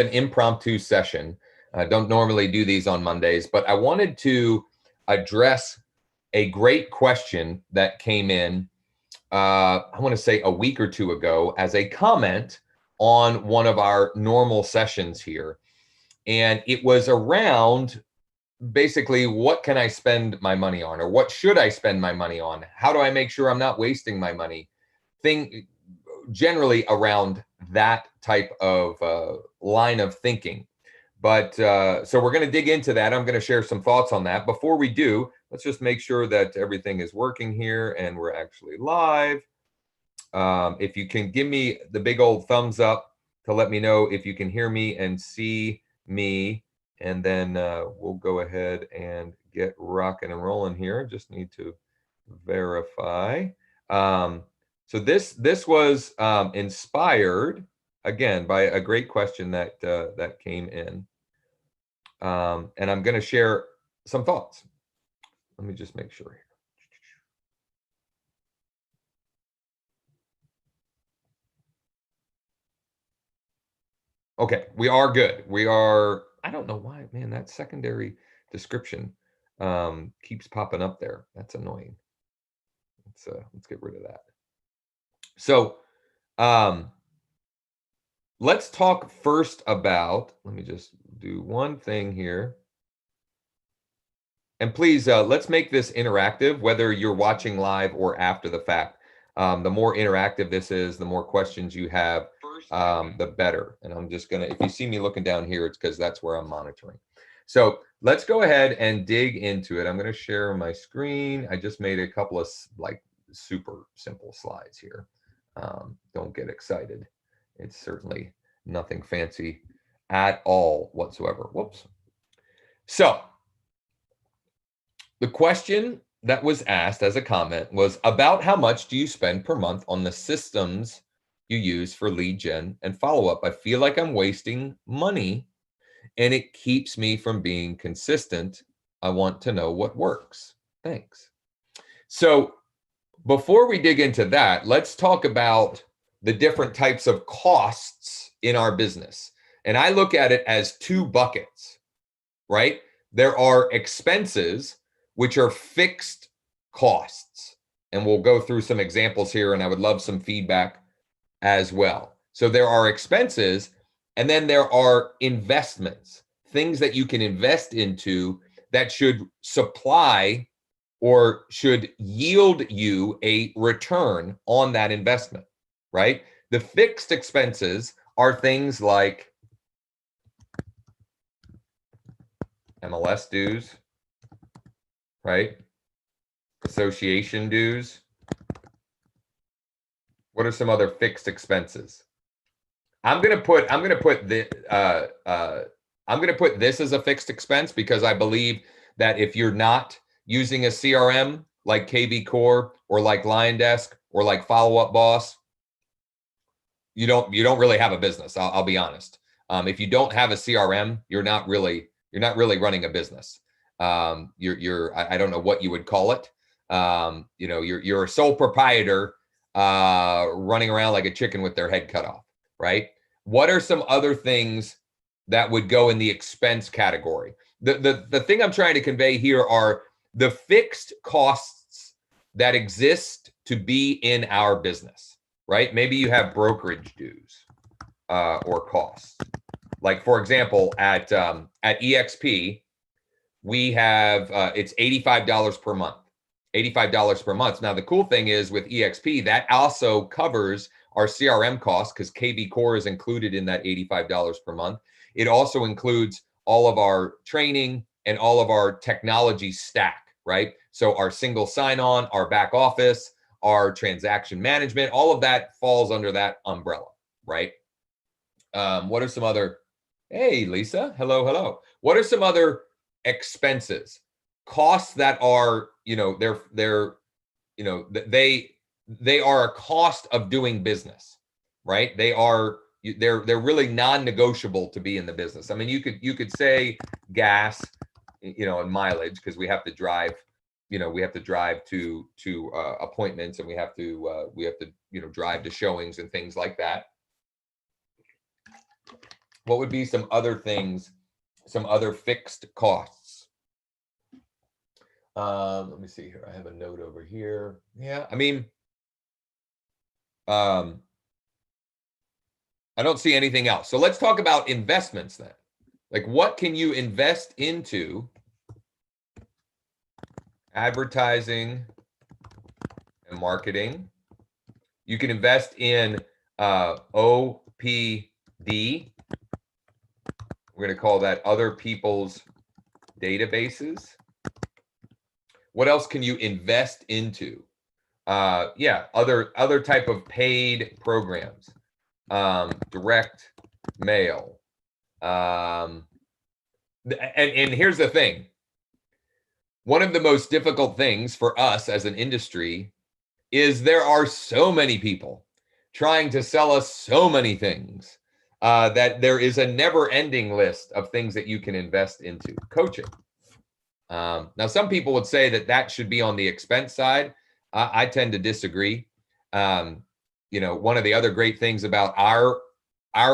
an impromptu session. I don't normally do these on Mondays, but I wanted to address a great question that came in, I want to say a week or two ago, as a comment on one of our normal sessions here. And it was around basically, what can I spend my money on, or what should I spend my money on? How do I make sure I'm not wasting my money? Generally around that type of line of thinking. But so we're going to dig into that. I'm going to share some thoughts on that. Before we do, let's just make sure that everything is working here and we're actually live. If you can give me the big old thumbs up to let me know if you can hear me and see me, and then we'll go ahead and get rocking and rolling here. Just need to verify. So this was inspired again by a great question that that came in, and I'm going to share some thoughts. Let me just make sure here. Okay, we are good. We are. I don't know why, man. That secondary description keeps popping up there. That's annoying. Let's get rid of that. So let's talk first about. Let me just do one thing here. And please, let's make this interactive, whether you're watching live or after the fact. The more interactive this is, the more questions you have, the better. And I'm just going to, if you see me looking down here, it's because that's where I'm monitoring. So let's go ahead and dig into it. I'm going to share my screen. I just made a couple of like super simple slides here. Don't get excited. It's certainly nothing fancy at all whatsoever. Whoops. So the question that was asked as a comment was about how much do you spend per month on the systems you use for lead gen and follow-up. I feel like I'm wasting money and it keeps me from being consistent. I want to know what works. Thanks. So before we dig into that, let's talk about the different types of costs in our business. And I look at it as two buckets, right? There are expenses, which are fixed costs. And we'll go through some examples here, and I would love some feedback as well. So there are expenses, and then there are investments, things that you can invest into that should supply or should yield you a return on that investment, right? The fixed expenses are things like MLS dues, right? Association dues. What are some other fixed expenses? I'm gonna put this as a fixed expense because I believe that if you're not using a CRM like kvCORE or like LionDesk or like Follow Up Boss, you don't really have a business. I'll be honest. If you don't have a CRM, you're not really running a business. I don't know what you would call it. You're a sole proprietor running around like a chicken with their head cut off, right? What are some other things that would go in the expense category? The thing I'm trying to convey here are the fixed costs that exist to be in our business, right? Maybe you have brokerage dues or costs. Like for example, at EXP, we have it's $85 per month. $85 per month. Now the cool thing is with EXP, that also covers our CRM costs because kvCORE is included in that $85 per month. It also includes all of our training and all of our technology stack, right? So our single sign-on, our back office, our transaction management, all of that falls under that umbrella, right? What are some other, hey, Lisa, hello. What are some other expenses, costs that are, they are a cost of doing business, right? They're really non-negotiable to be in the business. I mean, you could say gas, and mileage, because we have to drive, we have to drive to appointments, and we have to drive to showings and things like that. What would be some other things, some other fixed costs? Let me see here. I have a note over here. Yeah, I mean, I don't see anything else. So let's talk about investments then. Like, what can you invest into? Advertising and marketing. You can invest in OPD. We're going to call that other people's databases. What else can you invest into? Yeah, other type of paid programs, direct mail. And here's the thing. One of the most difficult things for us as an industry is there are so many people trying to sell us so many things that there is a never-ending list of things that you can invest into. Coaching. Now, some people would say that that should be on the expense side. I tend to disagree. You know, one of the other great things about our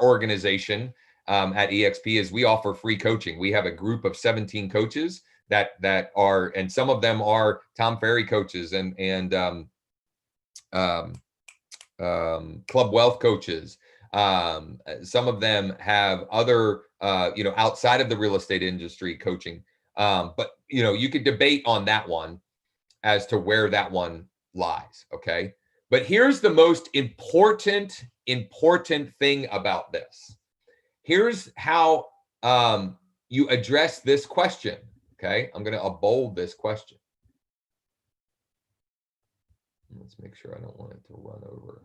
organization at EXP is we offer free coaching. We have a group of 17 coaches that are, and some of them are Tom Ferry coaches and Club Wealth coaches. Some of them have other, you know, outside of the real estate industry coaching. But, you know, you could debate on that one as to where that one lies. Okay. But here's the most important thing about this. Here's how you address this question. Okay. I'm going to bold this question. Let's make sure I don't want it to run over.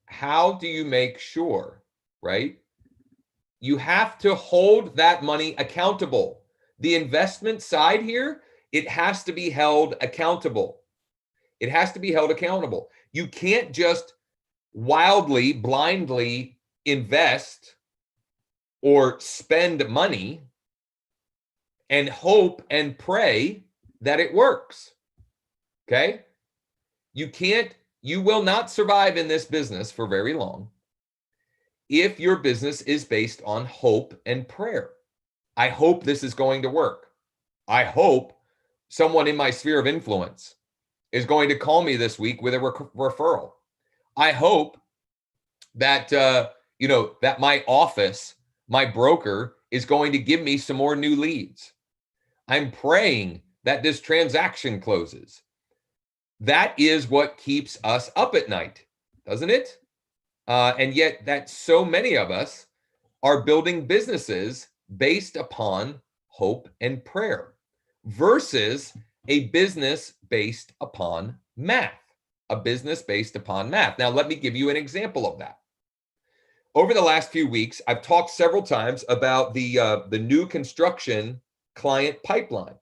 How do you make sure, right? You have to hold that money accountable. The investment side here, it has to be held accountable. It has to be held accountable. You can't just wildly, blindly invest or spend money and hope and pray that it works. Okay? You will not survive in this business for very long if your business is based on hope and prayer. I hope this is going to work. I hope someone in my sphere of influence is going to call me this week with a referral. I hope that, you know, that my office, my broker is going to give me some more new leads. I'm praying that this transaction closes. That is what keeps us up at night, doesn't it? And yet that so many of us are building businesses based upon hope and prayer versus a business based upon math, a business based upon math. Now, let me give you an example of that. Over the last few weeks, I've talked several times about the new construction client pipeline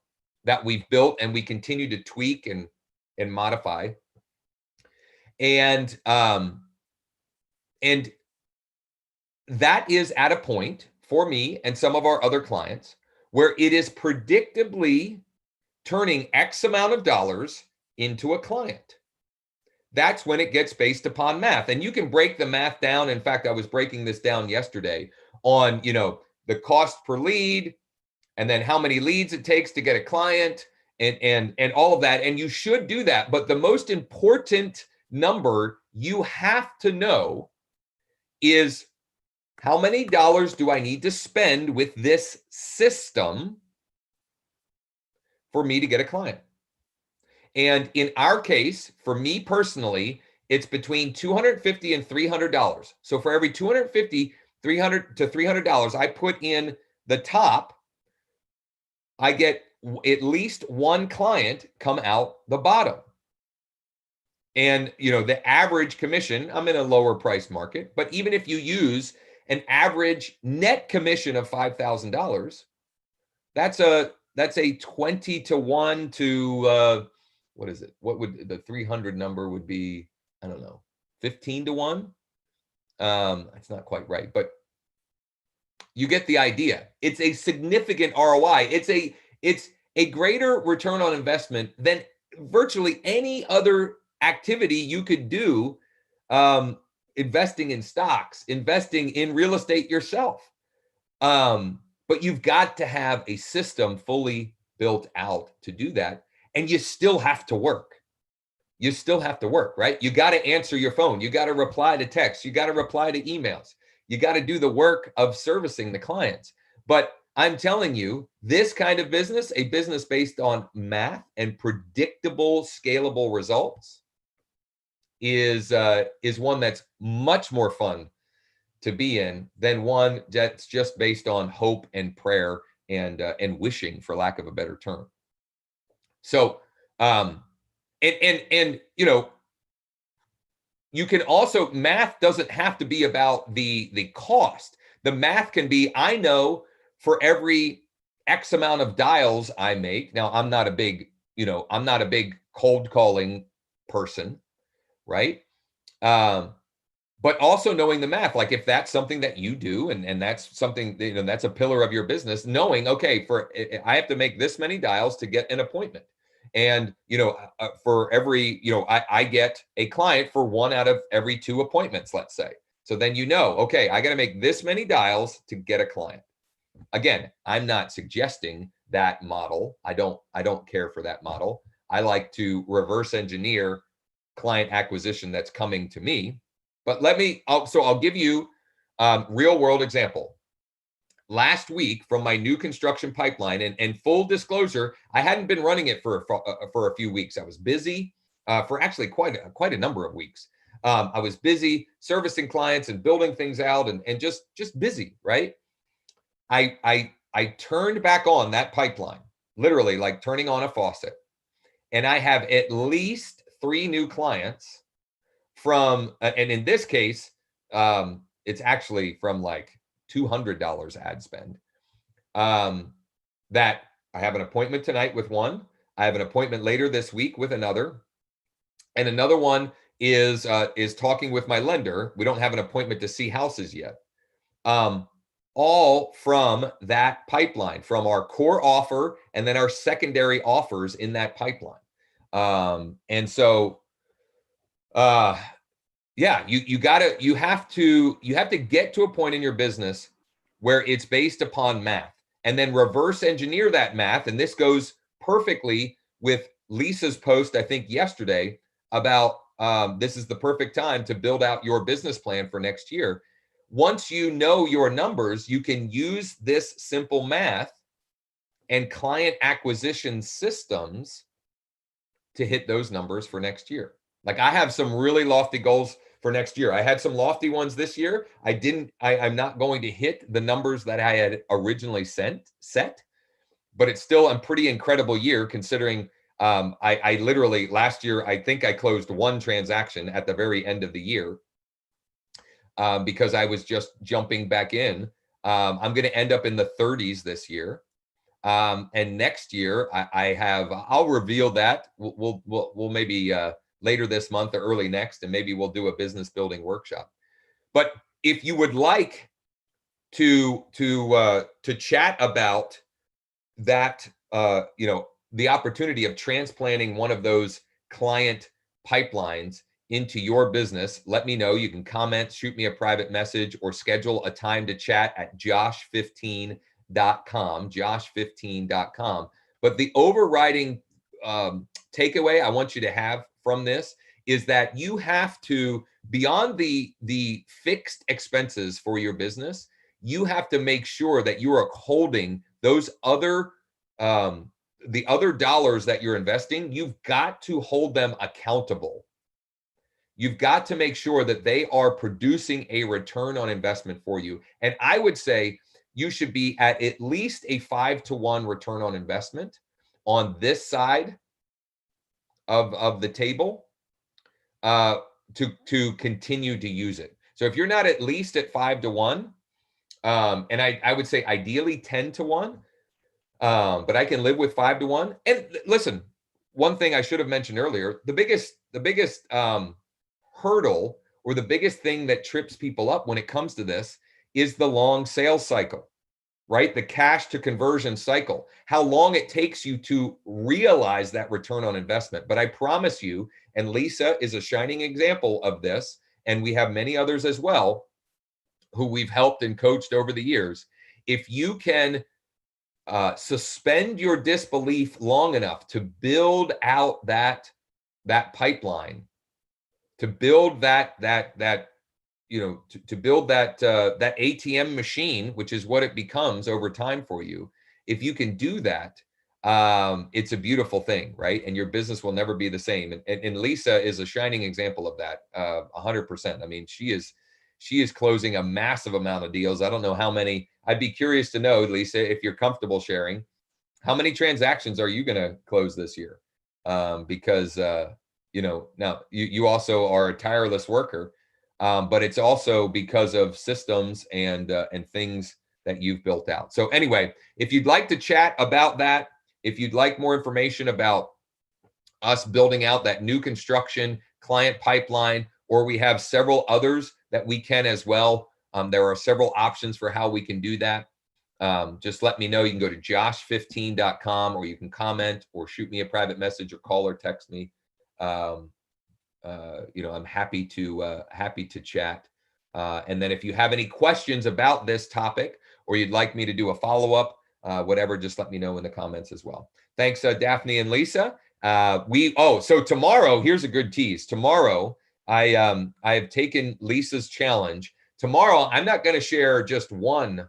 that we've built and we continue to tweak and modify. And that is at a point for me and some of our other clients where it is predictably turning X amount of dollars into a client. That's when it gets based upon math. And you can break the math down. In fact, I was breaking this down yesterday on, you know, the cost per lead and then how many leads it takes to get a client and all of that. And you should do that. But the most important number you have to know is how many dollars do I need to spend with this system for me to get a client? And in our case, for me personally, it's between $250 and $300. So for every $250, $300 to $300 I put in the top, I get at least one client come out the bottom. And, you know, the average commission, I'm in a lower price market, but even if you use an average net commission of $5,000, that's a 20 to 1 to, what is it? What would the 300 number would be? I don't know, 15 to 1. It's not quite right, but you get the idea. It's a significant ROI. It's a greater return on investment than virtually any other activity you could do investing in stocks, investing in real estate yourself. But you've got to have a system fully built out to do that. And you still have to work. You still have to work, right? You got to answer your phone. You got to reply to texts. You got to reply to emails. You got to do the work of servicing the clients. But I'm telling you, this kind of business, a business based on math and predictable, scalable results, is one that's much more fun to be in than one that's just based on hope and prayer and wishing, for lack of a better term. So, and you know, you can also, math doesn't have to be about the cost. The math can be, I know for every X amount of dials I make. Now, I'm not a big cold calling person, right? But also knowing the math, like if that's something that you do and that's something, you know, that's a pillar of your business, knowing, okay, I have to make this many dials to get an appointment. And, you know, for every, you know, I get a client for 1 out of every 2 appointments, let's say. So then, you know, okay, I got to make this many dials to get a client. Again, I'm not suggesting that model. I don't care for that model. I like to reverse engineer client acquisition that's coming to me. But I'll give you real world example. Last week from my new construction pipeline, and full disclosure, I hadn't been running it for a few weeks. I was busy for actually quite a number of weeks. I was busy servicing clients and building things out and just busy, right? I turned back on that pipeline, literally like turning on a faucet. And I have at least 3 new clients from, and in this case, it's actually from like $200 ad spend. That I have an appointment tonight with one. I have an appointment later this week with another. And another one is talking with my lender. We don't have an appointment to see houses yet. All from that pipeline, from our core offer and then our secondary offers in that pipeline. And so, yeah, you have to get to a point in your business where it's based upon math and then reverse engineer that math. And this goes perfectly with Lisa's post, I think yesterday, about this is the perfect time to build out your business plan for next year. Once you know your numbers, you can use this simple math and client acquisition systems to hit those numbers for next year. Like I have some really lofty goals for next year. I had some lofty ones this year. I'm not going to hit the numbers that I had originally set, but it's still a pretty incredible year considering I literally last year, I think I closed 1 transaction at the very end of the year. Because I was just jumping back in. I'm going to end up in the 30s this year. And next year I'll reveal that. We'll maybe later this month or early next, and maybe we'll do a business building workshop. But if you would like to chat about that, you know, the opportunity of transplanting one of those client pipelines into your business, let me know. You can comment, shoot me a private message, or schedule a time to chat at josh15.com, josh15.com. But the overriding takeaway I want you to have from this is that you have to, beyond the fixed expenses for your business, you have to make sure that you are holding those other the other dollars that you're investing. You've got to hold them accountable. You've got to make sure that they are producing a return on investment for you. And I would say you should be at least a 5-to-1 return on investment on this side of the table to continue to use it. So if you're not at least at 5-to-1, and I would say ideally 10-to-1, but I can live with 5-to-1. And listen, one thing I should have mentioned earlier, the biggest hurdle or the biggest thing that trips people up when it comes to this is the long sales cycle, right? The cash to conversion cycle, how long it takes you to realize that return on investment. But I promise you, and Lisa is a shining example of this, and we have many others as well who we've helped and coached over the years. If you can suspend your disbelief long enough to build out that pipeline, to build that to build that ATM machine, which is what it becomes over time for you. If you can do that, it's a beautiful thing, right? And your business will never be the same. And Lisa is a shining example of that, 100%. I mean, she is closing a massive amount of deals. I don't know how many. I'd be curious to know, Lisa, if you're comfortable sharing, how many transactions are you going to close this year? Because now you also are a tireless worker, but it's also because of systems and things that you've built out. So anyway, if you'd like to chat about that, if you'd like more information about us building out that new construction client pipeline, or we have several others that we can as well. There are several options for how we can do that. Just let me know. You can go to josh15.com, or you can comment or shoot me a private message or call or text me. I'm happy to chat. And then if you have any questions about this topic, or you'd like me to do a follow-up, whatever, just let me know in the comments as well. Thanks, Daphne and Lisa. So tomorrow, here's a good tease. Tomorrow, I have taken Lisa's challenge. Tomorrow, I'm not going to share just one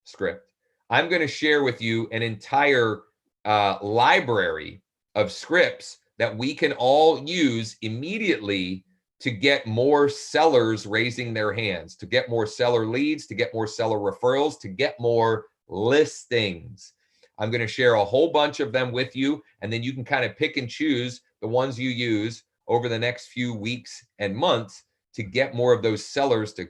script. I'm going to share with you an entire library of scripts that we can all use immediately to get more sellers raising their hands, to get more seller leads, to get more seller referrals, to get more listings. I'm going to share a whole bunch of them with you, and then you can kind of pick and choose the ones you use over the next few weeks and months to get more of those sellers to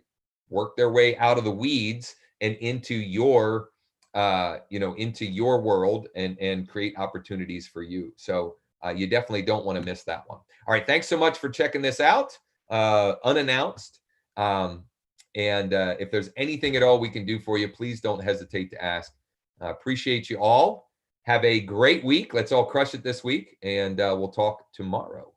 work their way out of the weeds and into your world and create opportunities for you. So you definitely don't want to miss that one. All right. Thanks so much for checking this out unannounced. And if there's anything at all we can do for you, please don't hesitate to ask. Appreciate you all. Have a great week. Let's all crush it this week, and we'll talk tomorrow.